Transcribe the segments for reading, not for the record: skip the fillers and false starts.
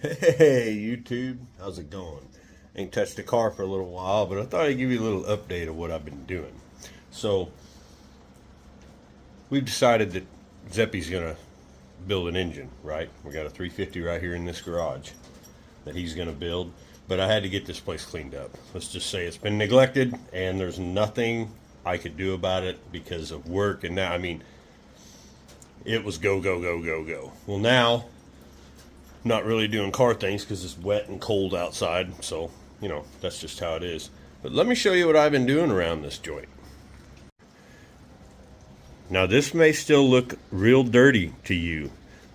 Hey YouTube, how's it going? Ain't touched the car for a little while, but I thought I'd give you a little update of what I've been doing. So, we've decided that Zeppy's gonna build an engine, right? We got a 350 right here in this garage that he's gonna build, but I had to get this place cleaned up. Let's just say it's been neglected, and there's nothing I could do about it because of work, and now, it was go, go, go, go, go. Well, now not really doing car things because it's wet and cold outside, so that's just how it is. But let me show you what I've been doing around this joint. Now this may still look real dirty to you,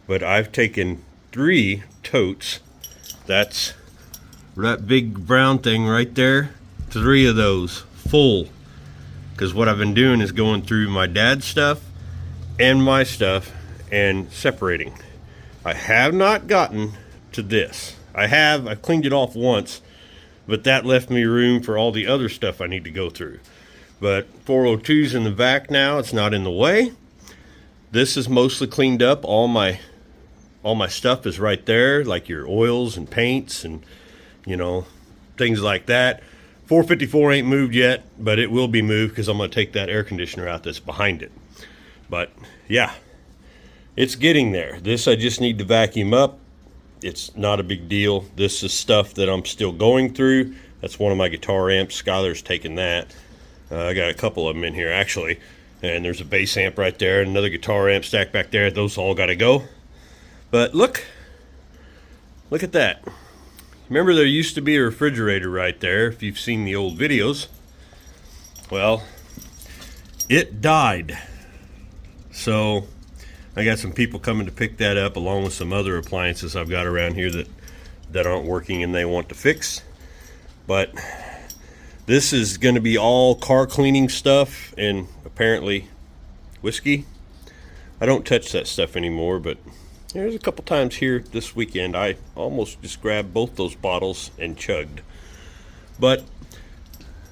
but I've taken 3 totes. That's that big brown thing right there, 3 of those full, because what I've been doing is going through my dad's stuff and my stuff and separating. I have not gotten to this. I've cleaned it off once, but that left me room for all the other stuff I need to go through. But 402's in the back now, it's not in the way. This is mostly cleaned up. All my stuff is right there, like your oils and paints and things like that. 454 ain't moved yet, but it will be moved because I'm going to take that air conditioner out that's behind it. But yeah, it's getting there. This I just need to vacuum up. It's not a big deal. This is stuff that I'm still going through. That's one of my guitar amps. Skylar's taking that. I got a couple of them in here actually. And there's a bass amp right there, and another guitar amp stacked back there. Those all got to go. But look at that. Remember there used to be a refrigerator right there, if you've seen the old videos. Well, it died. So I got some people coming to pick that up along with some other appliances I've got around here that aren't working and they want to fix. But this is going to be all car cleaning stuff and apparently whiskey. I don't touch that stuff anymore, but there's a couple times here this weekend I almost just grabbed both those bottles and chugged. But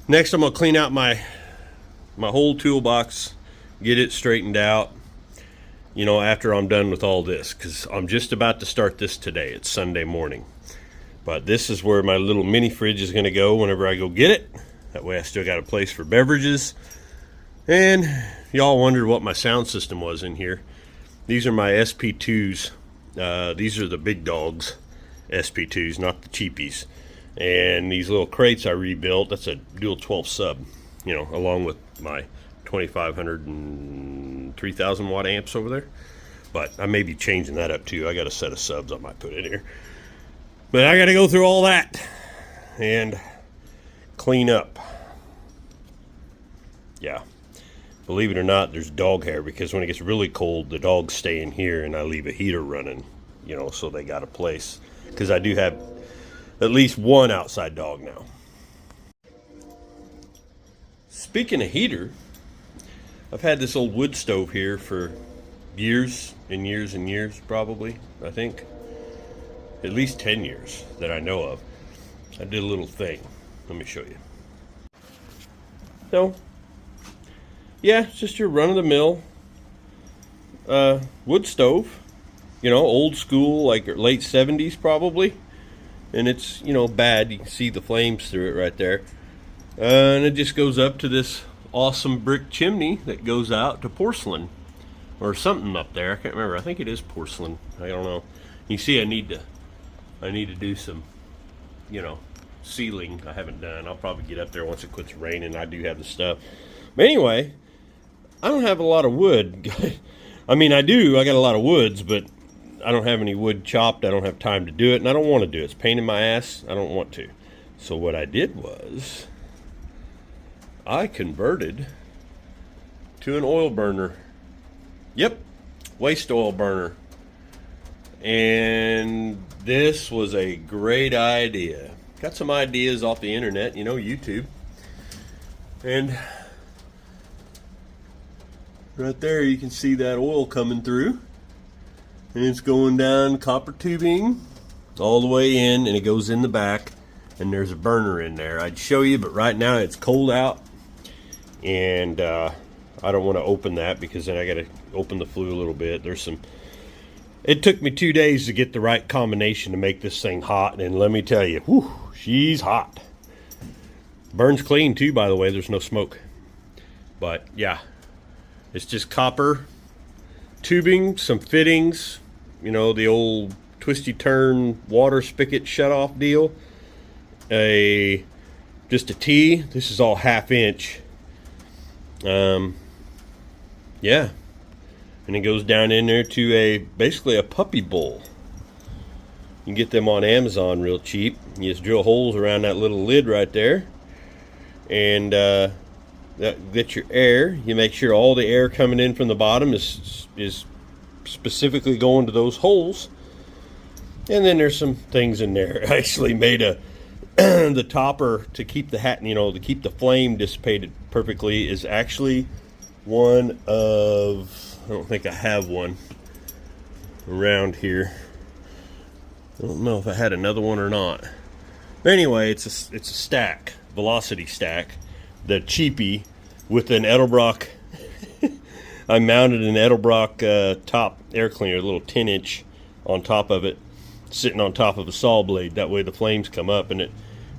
next I'm going to clean out my whole toolbox, get it straightened out, after I'm done with all this, because I'm just about to start this today. It's Sunday morning. But this is where my little mini fridge is going to go whenever I go get it. That way I still got a place for beverages. And y'all wondered what my sound system was in here. These are my SP2s. These are the big dogs SP2s, not the cheapies. And these little crates I rebuilt, that's a dual 12 sub, along with my 2500 and 3000 watt amps over there. But I may be changing that up too. I got a set of subs I might put in here. But I got to go through all that and clean up. Yeah. Believe it or not, there's dog hair, because when it gets really cold, the dogs stay in here and I leave a heater running, so they got a place. Because I do have at least one outside dog now. Speaking of heater, I've had this old wood stove here for years and years and years, probably, I think. At least 10 years that I know of. I did a little thing. Let me show you. So, yeah, it's just your run-of-the-mill wood stove. Old school, like late 70s probably. And it's, bad. You can see the flames through it right there. And it just goes up to this awesome brick chimney that goes out to porcelain or something up there. I can't remember. I think it is porcelain. I don't know. You see, I need to do some, sealing. I haven't done. I'll probably get up there once it quits raining. I do have the stuff. But anyway, I don't have a lot of wood. I do. I got a lot of woods, but I don't have any wood chopped. I don't have time to do it, and I don't want to do it. It's a pain in my ass. I don't want to. So what I did was I converted to an oil burner. Yep, waste oil burner. And this was a great idea. Got some ideas off the internet, YouTube. And right there you can see that oil coming through. And it's going down copper tubing all the way in, and it goes in the back. And there's a burner in there. I'd show you, but right now it's cold out. And I don't want to open that because then I got to open the flue a little bit. There's some It took me 2 days to get the right combination to make this thing hot, and let me tell you, whew, she's hot. Burns clean too, by the way. There's no smoke. But yeah, it's just copper tubing, some fittings, you know, the old twisty turn water spigot shut off deal. Just a T. This is all 1/2 inch. Yeah. And it goes down in there to basically a puppy bowl. You can get them on Amazon real cheap. You just drill holes around that little lid right there, and that gets your air. You make sure all the air coming in from the bottom is specifically going to those holes. And then there's some things in there. I actually made the topper to keep the to keep the flame dissipated perfectly is actually one of, I don't think I have one around here. I don't know if I had another one or not. But anyway, it's a stack, velocity stack, the cheapie with an Edelbrock. I mounted an Edelbrock top air cleaner, a little 10-inch on top of it, sitting on top of a saw blade. That way the flames come up, and it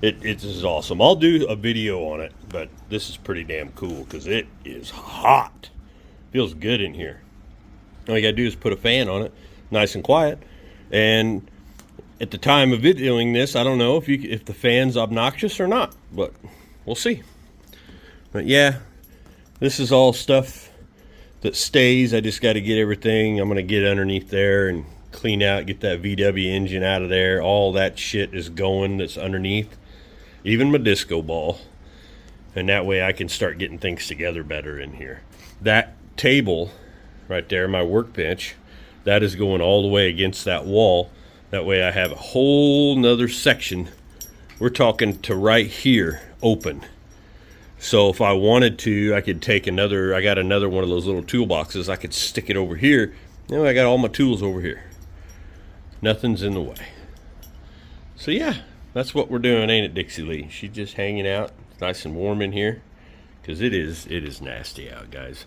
is awesome. I'll do a video on it, but this is pretty damn cool because it is hot. Feels good in here. All you gotta do is put a fan on it, nice and quiet. And at the time of videoing this, I don't know if the fan's obnoxious or not, but we'll see. But yeah, this is all stuff that stays. I just got to get everything. I'm gonna get underneath there and clean out, get that VW engine out of there. All that shit is going that's underneath, even my disco ball, and that way I can start getting things together better in here. That table right there, my workbench, that is going all the way against that wall. That way I have a whole nother section. We're talking to right here open. So if I wanted to, I could take I got another one of those little toolboxes. I could stick it over here. I got all my tools over here. Nothing's in the way. So yeah, that's what we're doing, ain't it, Dixie Lee? She's just hanging out. It's nice and warm in here because it is nasty out, guys.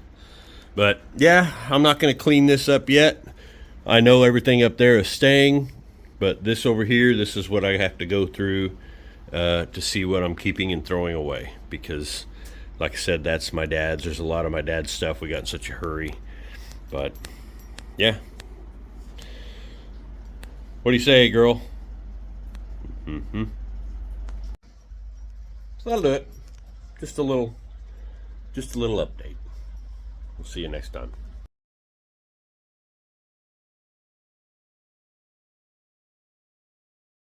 But yeah, I'm not going to clean this up yet. I know everything up there is staying, but this over here, this is what I have to go through to see what I'm keeping and throwing away, because like I said, that's my dad's. There's a lot of my dad's stuff. We got in such a hurry. But yeah, what do you say, girl? So that'll do it. Just a little update. We'll see you next time.